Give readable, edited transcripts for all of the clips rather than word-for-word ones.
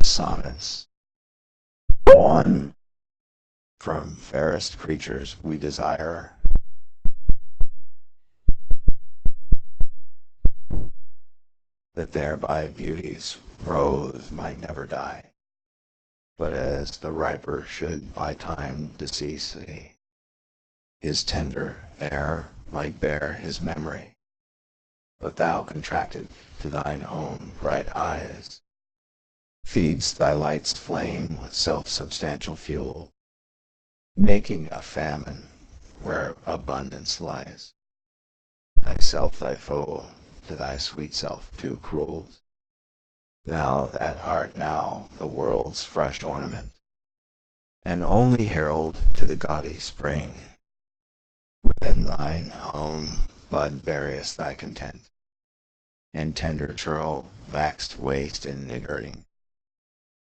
Sonnets. One. From fairest creatures we desire, that thereby beauty's rose might never die, but as the riper should by time decease, his tender air might bear his memory. But thou contracted to thine own bright eyes, feeds thy light's flame with self-substantial fuel, making a famine where abundance lies. Thyself thy foe, to thy sweet self too cruel. Thou that art now the world's fresh ornament, and only herald to the gaudy spring, within thine own bud bearest thy content, and tender churl waxed waste in niggarding.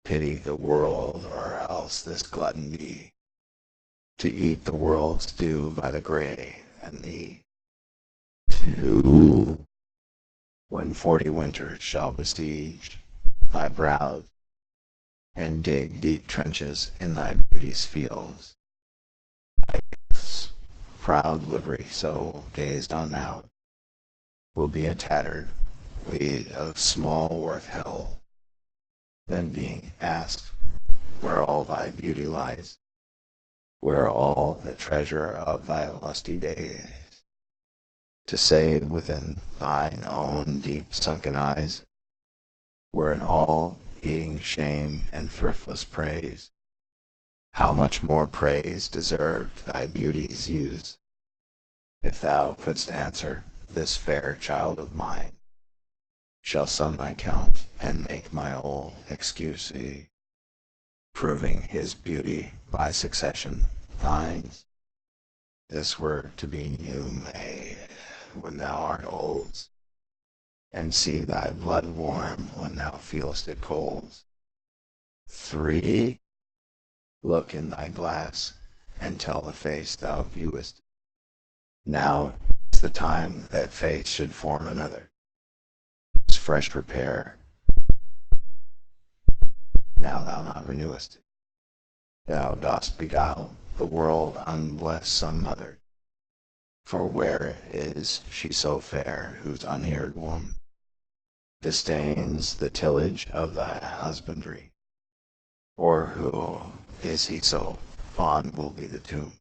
Pity the world, or else this glutton be, to eat the world's due by the grey, and thee, too, when 40 winters shall besiege thy brows, and dig deep trenches in thy beauty's fields. Thy youth's proud livery, so gazed on now, will be a tattered weed of small worth hell. Then being asked where all thy beauty lies, where all the treasure of thy lusty days, to say within thine own deep sunken eyes, were an all-eating shame and thriftless praise. How much more praise deserved thy beauty's use, if thou couldst answer this fair child of mine, shall sum my count and make my old excuse, proving his beauty by succession thine. This were to be new made when thou art old, and see thy blood warm when thou feelest it cold. 3. Look in thy glass, and tell the face thou viewest. Now is the time that face should form another, as fresh repair. Now thou not renewest. Thou dost beguile the world unblessed some mother. For where is she so fair whose unheard womb disdains the tillage of thy husbandry? Or who is he so fond will be the tomb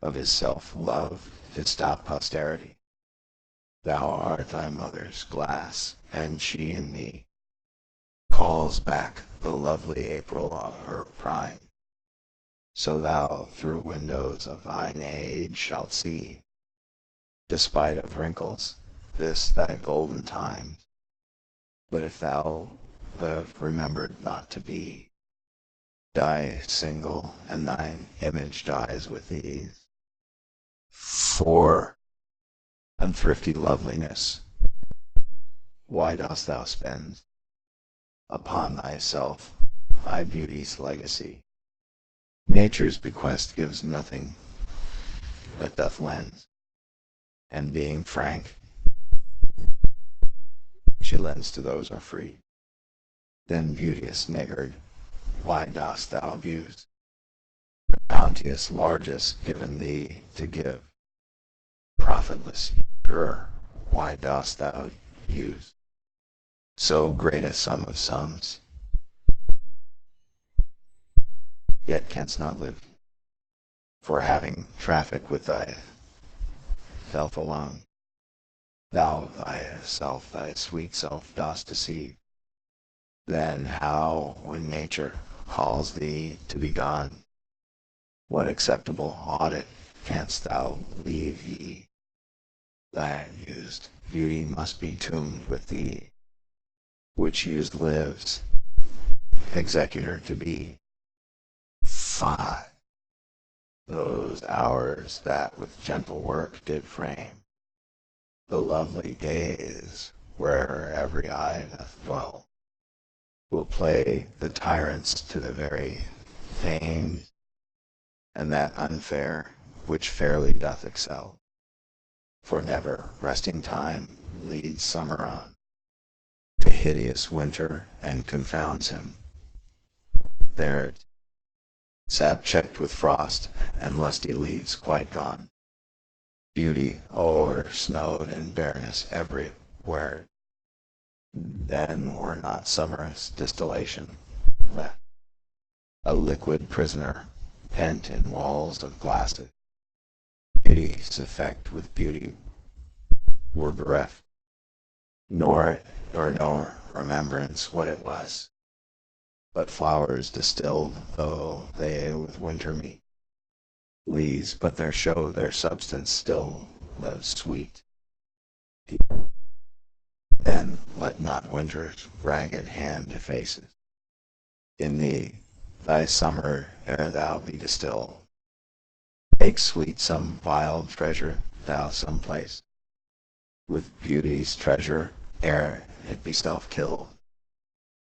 of his self-love to stop posterity? Thou art thy mother's glass, and she in thee calls back the lovely April of her prime. So thou through windows of thine age shalt see, despite of wrinkles, this thy golden time. But if thou live remembered not to be, die single, and thine image dies with these. 4. Unthrifty loveliness, why dost thou spend upon thyself thy beauty's legacy? Nature's bequest gives nothing, but doth lend, and being frank, she lends to those are free. Then, beauteous niggard, why dost thou abuse the bounteous largest given thee to give? Profitless usurer, why dost thou use so great a sum of sums, yet canst not live? For having traffic with thyself alone, thou thyself, thy sweet self, dost deceive. Then how, when nature calls thee to be gone, what acceptable audit canst thou leave ye? Thy used beauty must be tuned with thee, which used lives, executor to be. 5. Those hours that with gentle work did frame the lovely days where every eye doth dwell, will play the tyrants to the very fame, and that unfair which fairly doth excel. For never resting time leads summer on to hideous winter, and confounds him there, sap checked with frost, and lusty leaves quite gone. Beauty o'er-snowed and bareness everywhere. Then were not summer's distillation left. A liquid prisoner, pent in walls of glasses. Beauty's effect with beauty were bereft, nor no remembrance what it was. But flowers distilled, though they with winter meet. Leaves but their show, their substance still lives sweet. Then let not winter's ragged hand efface it. In thee, thy summer, ere thou be distilled. Make sweet some vile treasure, thou some place. With beauty's treasure, ere it be self-killed.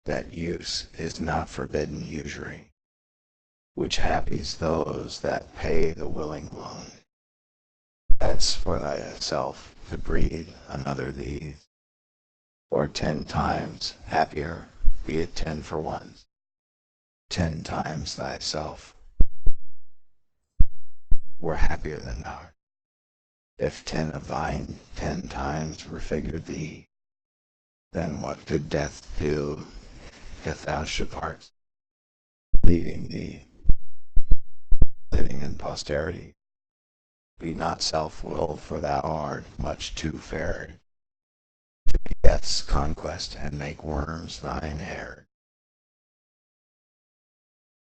That use is not forbidden usury, which happies those that pay the willing loan. That's for thyself to breed another these, or 10 times happier, be it 10 for one. 10 times thyself were happier than thou. If 10 of thine 10 times refigured thee, then what could death do if thou should part, leaving thee living in posterity? Be not self-willed, for thou art much too fair to be death's conquest and make worms thine heir.